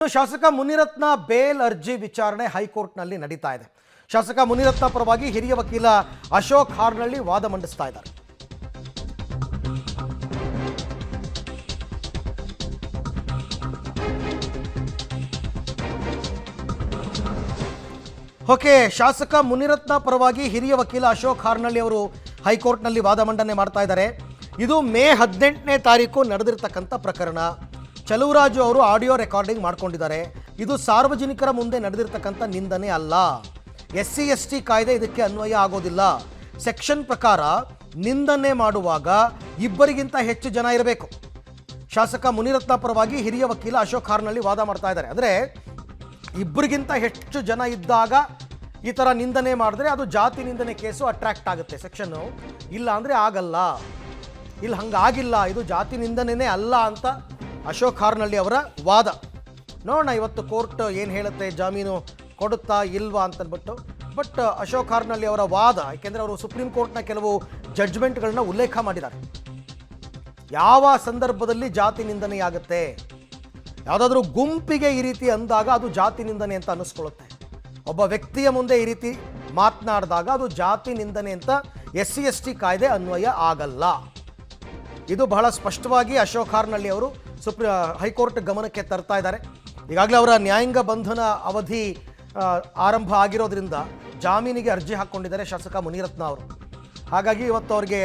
ಶಾಸಕ ಮುನಿರತ್ನ ಬೇಲ್ ಅರ್ಜಿ ವಿಚಾರಣೆ ಹೈಕೋರ್ಟ್ನಲ್ಲಿ ನಡೀತಾ ಇದೆ. ಶಾಸಕ ಮುನಿರತ್ನ ಪರವಾಗಿ ಹಿರಿಯ ವಕೀಲ ಅಶೋಕ್ ಹಾರ್ನಳ್ಳಿ ವಾದ ಮಂಡಿಸ್ತಾ ಇದ್ದಾರೆ. ಓಕೆ, ಶಾಸಕ ಮುನಿರತ್ನ ಪರವಾಗಿ ಹಿರಿಯ ವಕೀಲ ಅಶೋಕ್ ಹಾರ್ನಳ್ಳಿ ಅವರು ಹೈಕೋರ್ಟ್ನಲ್ಲಿ ವಾದ ಮಂಡನೆ ಮಾಡ್ತಾ ಇದ್ದಾರೆ. ಇದು ಮೇ 18ನೇ ತಾರೀಕು ನಡೆದಿರ್ತಕ್ಕಂಥ ಪ್ರಕರಣ. ಚಲುವರಾಜು ಅವರು ಆಡಿಯೋ ರೆಕಾರ್ಡಿಂಗ್ ಮಾಡ್ಕೊಂಡಿದ್ದಾರೆ. ಇದು ಸಾರ್ವಜನಿಕರ ಮುಂದೆ ನಡೆದಿರ್ತಕ್ಕಂಥ ನಿಂದನೆ ಅಲ್ಲ. SC/ST ಕಾಯ್ದೆ ಇದಕ್ಕೆ ಅನ್ವಯ ಆಗೋದಿಲ್ಲ. ಸೆಕ್ಷನ್ ಪ್ರಕಾರ ನಿಂದನೆ ಮಾಡುವಾಗ ಇಬ್ಬರಿಗಿಂತ ಹೆಚ್ಚು ಜನ ಇರಬೇಕು. ಶಾಸಕ ಮುನಿರತ್ನ ಪರವಾಗಿ ಹಿರಿಯ ವಕೀಲ ಅಶೋಕ್ ಹಾರ್ನಳ್ಳಿ ವಾದ ಮಾಡ್ತಾ ಇದ್ದಾರೆ. ಅಂದರೆ ಇಬ್ಬರಿಗಿಂತ ಹೆಚ್ಚು ಜನ ಇದ್ದಾಗ ಈ ಥರ ನಿಂದನೆ ಮಾಡಿದ್ರೆ ಅದು ಜಾತಿ ನಿಂದನೆ ಕೇಸು ಅಟ್ರಾಕ್ಟ್ ಆಗುತ್ತೆ ಸೆಕ್ಷನ್ನು. ಇಲ್ಲ ಅಂದರೆ ಆಗಲ್ಲ. ಇಲ್ಲಿ ಹಂಗಾಗಿಲ್ಲ, ಇದು ಜಾತಿ ನಿಂದನೆನೇ ಅಲ್ಲ ಅಂತ ಅಶೋಕ್ ಹಾರ್ನಳ್ಳಿ ಅವರ ವಾದ. ನೋಡೋಣ ಇವತ್ತು ಕೋರ್ಟ್ ಏನು ಹೇಳುತ್ತೆ, ಜಾಮೀನು ಕೊಡುತ್ತಾ ಇಲ್ವಾ ಅಂತನ್ಬಿಟ್ಟು. ಬಟ್ ಅಶೋಕ್ ಹಾರ್ನಳ್ಳಿ ಅವರ ವಾದ, ಏಕೆಂದರೆ ಅವರು ಸುಪ್ರೀಂ ಕೋರ್ಟ್ನ ಕೆಲವು ಜಡ್ಜ್ಮೆಂಟ್ಗಳನ್ನ ಉಲ್ಲೇಖ ಮಾಡಿದ್ದಾರೆ. ಯಾವ ಸಂದರ್ಭದಲ್ಲಿ ಜಾತಿ ನಿಂದನೆಯಾಗುತ್ತೆ, ಯಾವುದಾದ್ರೂ ಗುಂಪಿಗೆ ಈ ರೀತಿ ಅಂದಾಗ ಅದು ಜಾತಿ ನಿಂದನೆ ಅಂತ ಅನ್ನಿಸ್ಕೊಳ್ಳುತ್ತೆ. ಒಬ್ಬ ವ್ಯಕ್ತಿಯ ಮುಂದೆ ಈ ರೀತಿ ಮಾತನಾಡಿದಾಗ ಅದು ಜಾತಿ ನಿಂದನೆ ಅಂತ SC/ST ಕಾಯ್ದೆ ಅನ್ವಯ ಆಗಲ್ಲ. ಇದು ಬಹಳ ಸ್ಪಷ್ಟವಾಗಿ ಅಶೋಕ್ ಹಾರ್ನಳ್ಳಿ ಅವರು ಹೈಕೋರ್ಟ್ ಗಮನಕ್ಕೆ ತರ್ತಾ ಇದ್ದಾರೆ. ಈಗಾಗಲೇ ಅವರ ನ್ಯಾಯಾಂಗ ಬಂಧನ ಅವಧಿ ಆರಂಭ ಆಗಿರೋದ್ರಿಂದ ಜಾಮೀನಿಗೆ ಅರ್ಜಿ ಹಾಕ್ಕೊಂಡಿದ್ದಾರೆ ಶಾಸಕ ಮುನಿರತ್ನ ಅವರು. ಹಾಗಾಗಿ ಇವತ್ತು ಅವ್ರಿಗೆ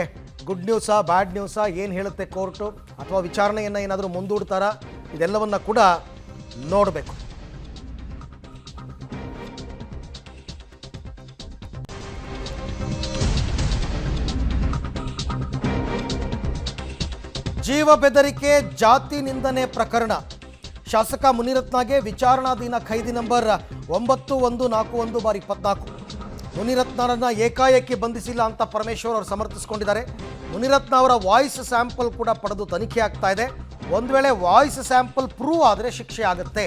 ಗುಡ್ ನ್ಯೂಸಾ ಬ್ಯಾಡ್ ನ್ಯೂಸಾ, ಏನು ಹೇಳುತ್ತೆ ಕೋರ್ಟು, ಅಥವಾ ವಿಚಾರಣೆಯನ್ನು ಏನಾದರೂ ಮುಂದೂಡ್ತಾರಾ, ಇದೆಲ್ಲವನ್ನ ಕೂಡ ನೋಡಬೇಕು. ಜೀವ ಬೆದರಿಕೆ ಜಾತಿ ನಿಂದನೆ ಪ್ರಕರಣ. ಶಾಸಕ ಮುನಿರತ್ನಗೆ ವಿಚಾರಣಾಧೀನ ಖೈದಿ ನಂಬರ್ 9141/24. ಮುನಿರತ್ನರನ್ನ ಏಕಾಏಕಿ ಬಂಧಿಸಿಲ್ಲ ಅಂತ ಪರಮೇಶ್ವರ್ ಅವರು ಸಮರ್ಥಿಸಿಕೊಂಡಿದ್ದಾರೆ. ಮುನಿರತ್ನ ಅವರ ವಾಯ್ಸ್ ಸ್ಯಾಂಪಲ್ ಕೂಡ ಪಡೆದು ತನಿಖೆ ಆಗ್ತಾ ಇದೆ. ಒಂದು ವೇಳೆ ವಾಯ್ಸ್ ಸ್ಯಾಂಪಲ್ ಪ್ರೂವ್ ಆದರೆ ಶಿಕ್ಷೆ ಆಗುತ್ತೆ.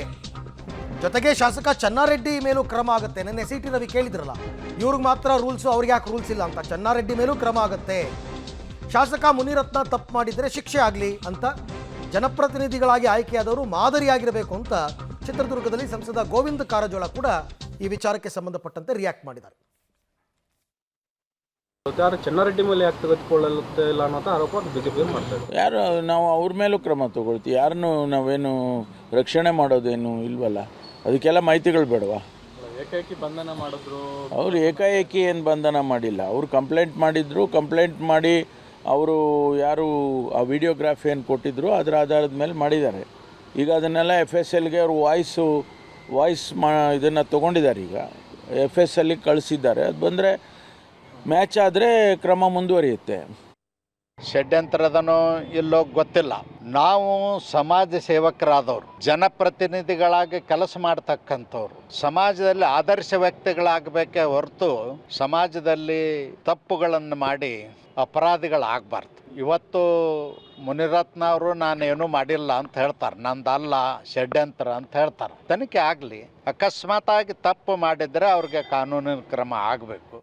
ಜೊತೆಗೆ ಶಾಸಕ ಚೆನ್ನಾರೆಡ್ಡಿ ಮೇಲೂ ಕ್ರಮ ಆಗುತ್ತೆ. ನೆನ್ನೆ CT ರವಿ ಕೇಳಿದ್ರಲ್ಲ, ಇವ್ರಿಗೆ ಮಾತ್ರ ರೂಲ್ಸು, ಅವ್ರಿಗೆ ಯಾಕೆ ರೂಲ್ಸ್ ಇಲ್ಲ ಅಂತ. ಚೆನ್ನಾರೆಡ್ಡಿ ಮೇಲೂ ಕ್ರಮ ಆಗುತ್ತೆ. ಶಾಸಕ ಮುನಿರತ್ನ ತಪ್ಪು ಮಾಡಿದರೆ ಶಿಕ್ಷೆ ಆಗಲಿ ಅಂತ ಜನಪ್ರತಿನಿಧಿಗಳಾಗಿ ಆಯ್ಕೆಯಾದವರು ಮಾದರಿಯಾಗಿರಬೇಕು ಅಂತ ಚಿತ್ರದುರ್ಗದಲ್ಲಿ ಸಂಸದ ಗೋವಿಂದ ಕಾರಜೋಳ ಕೂಡ ಈ ವಿಚಾರಕ್ಕೆ ಸಂಬಂಧಪಟ್ಟಂತೆ ರಿಯಾಕ್ಟ್ ಮಾಡಿದ್ದಾರೆ. ಚೆನ್ನಾರೆಡ್ಡಿ ಮೇಲೆ ಯಾಕೆ ತೆಗೆದುಕೊಳ್ಳುತ್ತೆ ಇಲ್ಲ ಅನ್ನೋ ಆರೋಪ ಬಿಜೆಪಿ ಮಾಡ್ತಾರೆ. ಯಾರು ನಾವು ಅವ್ರ ಮೇಲೂ ಕ್ರಮ ತಗೊಳ್ತೀವಿ. ಯಾರನ್ನು ನಾವೇನು ರಕ್ಷಣೆ ಮಾಡೋದೇನು ಇಲ್ವಲ್ಲ, ಅದಕ್ಕೆಲ್ಲ ಮಾಹಿತಿಗಳು ಬೇಡವಾ? ಏಕಾಏಕಿ ಬಂಧನ ಮಾಡಿದ್ರು. ಅವರು ಏಕಾಏಕಿ ಏನು ಬಂಧನ ಮಾಡಿಲ್ಲ. ಅವರು ಕಂಪ್ಲೇಂಟ್ ಮಾಡಿದ್ರು. ಕಂಪ್ಲೇಂಟ್ ಮಾಡಿ ಅವರು ಯಾರು ಆ ವಿಡಿಯೋಗ್ರಾಫ್ ಏನು ಕೊಟ್ಟಿದ್ರು ಅದರ ಆಧಾರದ ಮೇಲೆ ಮಾಡಿದ್ದಾರೆ. ಈಗ ಅದನ್ನೆಲ್ಲ FSLಗೆ ಅವರು ವಾಯ್ಸ್ ಇದನ್ನು ತೊಗೊಂಡಿದ್ದಾರೆ. ಈಗ FSLಗೆ ಕಳಿಸಿದ್ದಾರೆ. ಅದು ಬಂದರೆ ಮ್ಯಾಚ್ ಆದರೆ ಕ್ರಮ ಮುಂದುವರಿಯುತ್ತೆ. ಷಡ್ಯಂತ್ರದನೋ ಇಲ್ಲೋ ಗೊತ್ತಿಲ್ಲ. ನಾವು ಸಮಾಜ ಸೇವಕರಾದವರು, ಜನಪ್ರತಿನಿಧಿಗಳಾಗಿ ಕೆಲಸ ಮಾಡ್ತಕ್ಕಂಥವ್ರು, ಸಮಾಜದಲ್ಲಿ ಆದರ್ಶ ವ್ಯಕ್ತಿಗಳಾಗಬೇಕೇ ಹೊರತು ಸಮಾಜದಲ್ಲಿ ತಪ್ಪುಗಳನ್ನು ಮಾಡಿ ಅಪರಾಧಿಗಳಾಗಬಾರ್ದು. ಇವತ್ತು ಮುನಿರತ್ನ ಅವರು ನಾನೇನು ಮಾಡಿಲ್ಲ ಅಂತ ಹೇಳ್ತಾರೆ, ನಂದಲ್ಲ ಷಡ್ಯಂತ್ರ ಅಂತ ಹೇಳ್ತಾರೆ. ತನಿಖೆ ಆಗಲಿ. ಅಕಸ್ಮಾತ್ ಆಗಿ ತಪ್ಪು ಮಾಡಿದರೆ ಅವ್ರಿಗೆ ಕಾನೂನಿನ ಕ್ರಮ ಆಗಬೇಕು.